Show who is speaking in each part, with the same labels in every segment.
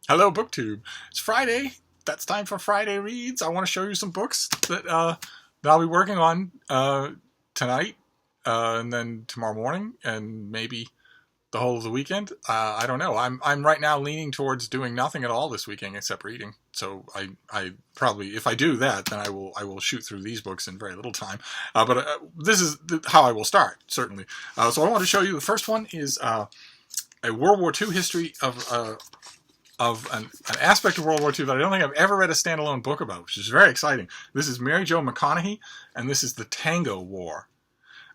Speaker 1: Hello, BookTube. It's Friday. That's time for Friday Reads. I want to show you some books that I'll be working on tonight, and then tomorrow morning, and maybe the whole of the weekend. I don't know. I'm right now leaning towards doing nothing at all this weekend except reading. So I probably, if I do that, then I will shoot through these books in very little time. But this is how I will start, certainly. So I want to show you. The first one is a World War II history of an aspect of World War II that I don't think I've ever read a standalone book about, which is very exciting. This is Mary Jo McConaughey, and this is the Tango War,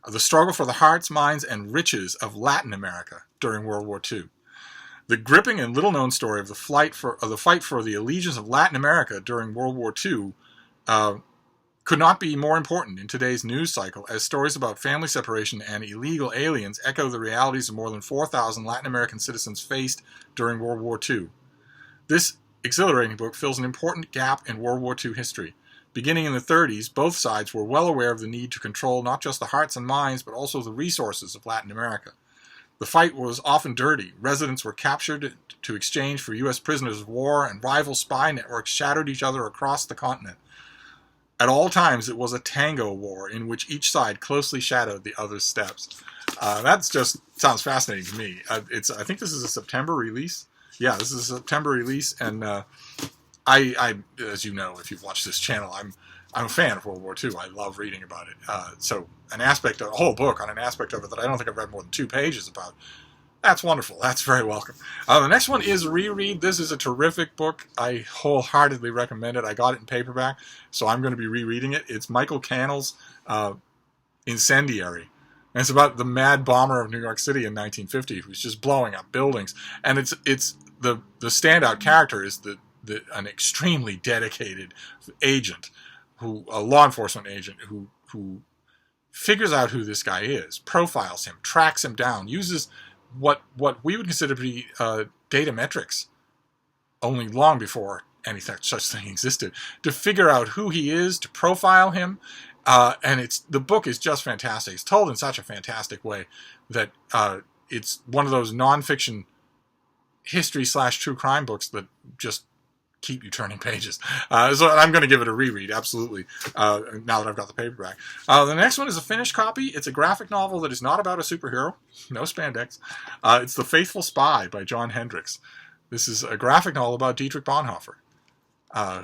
Speaker 1: the struggle for the hearts, minds, and riches of Latin America during World War II. The gripping and little-known story of the fight for the allegiance of Latin America during World War II could not be more important in today's news cycle, as stories about family separation and illegal aliens echo the realities of more than 4,000 Latin American citizens faced during World War II. This exhilarating book fills an important gap in World War II history. Beginning in the 30s, both sides were well aware of the need to control not just the hearts and minds, but also the resources of Latin America. The fight was often dirty. Residents were captured to exchange for U.S. prisoners of war, and rival spy networks shadowed each other across the continent. At all times, it was a tango war in which each side closely shadowed the other's steps. That just sounds fascinating to me. I think this is a September release. Yeah, this is a September release, and I, as you know, if you've watched this channel, I'm a fan of World War II. I love reading about it. So a whole book on an aspect of it that I don't think I've read more than 2 pages about. That's wonderful. That's very welcome. The next one is Reread. This is a terrific book. I wholeheartedly recommend it. I got it in paperback, so I'm going to be rereading it. It's Michael Cannell's Incendiary. And it's about the mad bomber of New York City in 1950 who's just blowing up buildings. And it's the standout character is an extremely dedicated agent, a law enforcement agent who figures out who this guy is, profiles him, tracks him down, uses what we would consider to be data metrics, only long before any such thing existed, to figure out who he is, to profile him. And the book is just fantastic. It's told in such a fantastic way that it's one of those nonfiction history/true crime books that just keep you turning pages. So I'm going to give it a reread, absolutely, now that I've got the paperback. The next one is a finished copy. It's a graphic novel that is not about a superhero. No spandex. It's The Faithful Spy by John Hendricks. This is a graphic novel about Dietrich Bonhoeffer,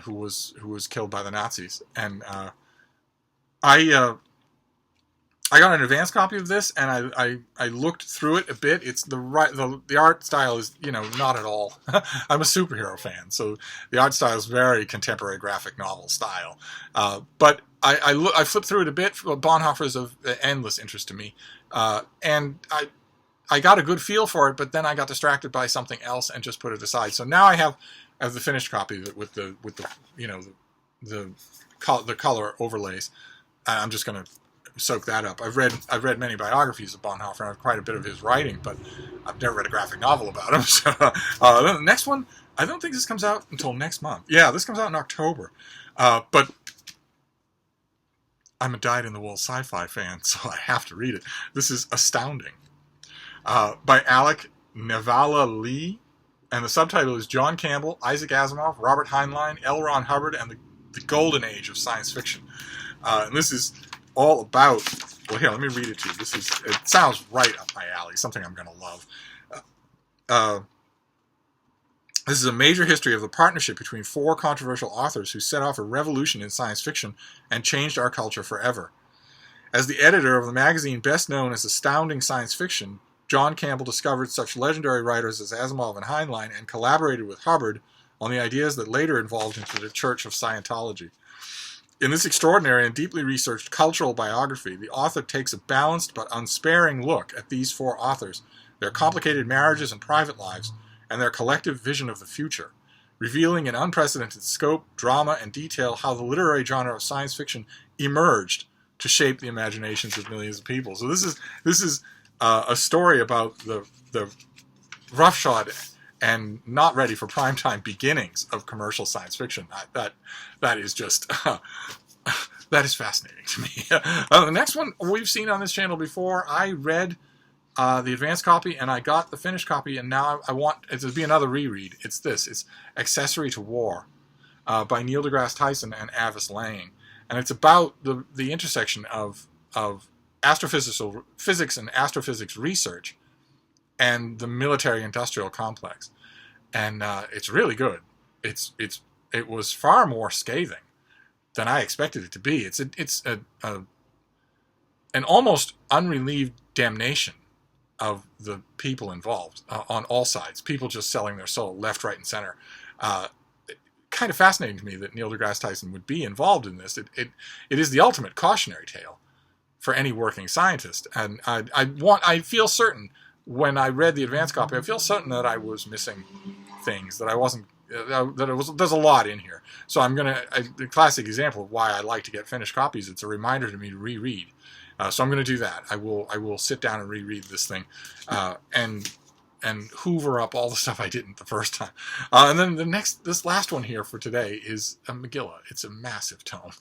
Speaker 1: who was killed by the Nazis. And I got an advance copy of this, and I looked through it a bit. It's the art style is, not at all. I'm a superhero fan, so the art style is very contemporary graphic novel style. But I flipped through it a bit. Bonhoeffer is of endless interest to me, and I got a good feel for it. But then I got distracted by something else and just put it aside. So now I have the finished copy with the color overlays. I'm just going to soak that up. I've read many biographies of Bonhoeffer. I have quite a bit of his writing, but I've never read a graphic novel about him. So the next one, I don't think this comes out until next month. Yeah, this comes out in October. But I'm a dyed-in-the-wool sci-fi fan, so I have to read it. This is Astounding by Alec Nevala Lee, and the subtitle is John Campbell, Isaac Asimov, Robert Heinlein, L. Ron Hubbard, and the Golden Age of Science Fiction. And this is all about, well, here, let me read it to you. It sounds right up my alley, something I'm going to love. This is a major history of the partnership between 4 controversial authors who set off a revolution in science fiction and changed our culture forever. As the editor of the magazine best known as Astounding Science Fiction, John Campbell discovered such legendary writers as Asimov and Heinlein and collaborated with Hubbard on the ideas that later evolved into the Church of Scientology. In this extraordinary and deeply researched cultural biography, the author takes a balanced but unsparing look at these 4 authors, their complicated marriages and private lives, and their collective vision of the future, revealing in unprecedented scope, drama, and detail how the literary genre of science fiction emerged to shape the imaginations of millions of people. So this is a story about the roughshod and not ready for primetime beginnings of commercial science fiction. That is just that is fascinating to me. The next one we've seen on this channel before. I read the advanced copy, and I got the finished copy, and now I want it to be another reread. It's this. It's Accessory to War by Neil deGrasse Tyson and Avis Lang. And it's about the intersection of physics and astrophysics research and the military-industrial complex. And it's really good. It was far more scathing than I expected it to be. It's an almost unrelieved damnation of the people involved on all sides. People just selling their soul left, right, and center. Kind of fascinating to me that Neil deGrasse Tyson would be involved in this. It is the ultimate cautionary tale for any working scientist. And I feel certain when I read the advanced copy, I feel certain that I was missing things, that I wasn't. There's a lot in here. So I'm the classic example of why I like to get finished copies. It's a reminder to me to reread. So I'm going to do that. I will sit down and reread this thing, and hoover up all the stuff I didn't the first time. And then this last one here for today is a Megillah. It's a massive tome,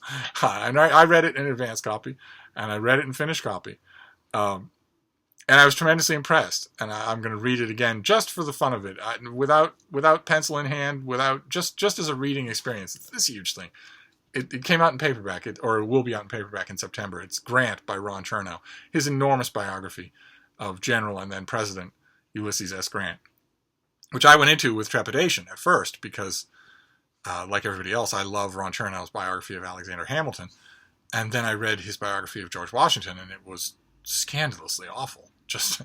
Speaker 1: and I read it in advanced copy, and I read it in finished copy, and I was tremendously impressed. And I'm going to read it again just for the fun of it, without pencil in hand, without just as a reading experience. It's this huge thing. It came out in paperback, or it will be out in paperback in September. It's Grant by Ron Chernow, his enormous biography of General and then President Ulysses S. Grant, which I went into with trepidation at first because, like everybody else, I love Ron Chernow's biography of Alexander Hamilton, and then I read his biography of George Washington, and it was scandalously awful. Just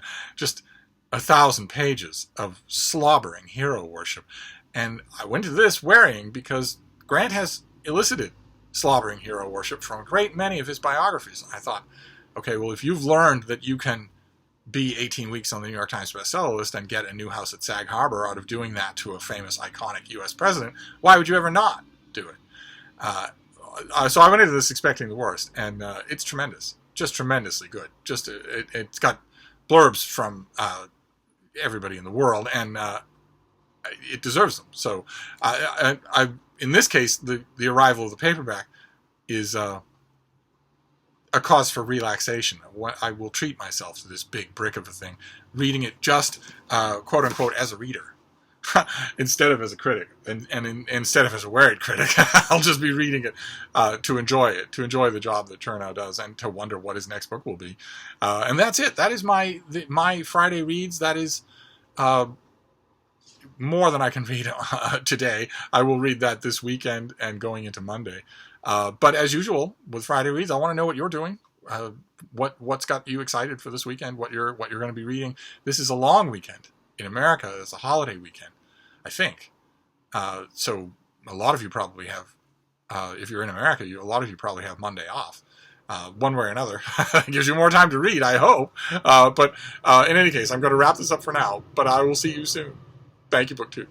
Speaker 1: 1,000 pages of slobbering hero worship, and I went to this worrying because Grant has elicited slobbering hero worship from a great many of his biographies. I thought, okay, well, if you've learned that you can be 18 weeks on the New York Times bestseller list and get a new house at Sag Harbor out of doing that to a famous, iconic U.S. president, why would you ever not do it? So I went into this expecting the worst, and it's tremendous. Just tremendously good. It's got blurbs from everybody in the world, and it deserves them. So in this case, the arrival of the paperback is a cause for relaxation. I will treat myself to this big brick of a thing, reading it just, quote unquote, as a reader, instead of as a critic, and instead of as a worried critic. I'll just be reading it to enjoy it, to enjoy the job that Chernow does, and to wonder what his next book will be. And that's it. That is my Friday reads. That is more than I can read today. I will read that this weekend and going into Monday. But as usual with Friday reads, I want to know what you're doing. What's got you excited for this weekend? What you're going to be reading? This is a long weekend in America. It's a holiday weekend, I think. So a lot of you probably have. If you're in America, a lot of you probably have Monday off. One way or another, it gives you more time to read, I hope. But in any case, I'm going to wrap this up for now. But I will see you soon. Thank you, BookTube.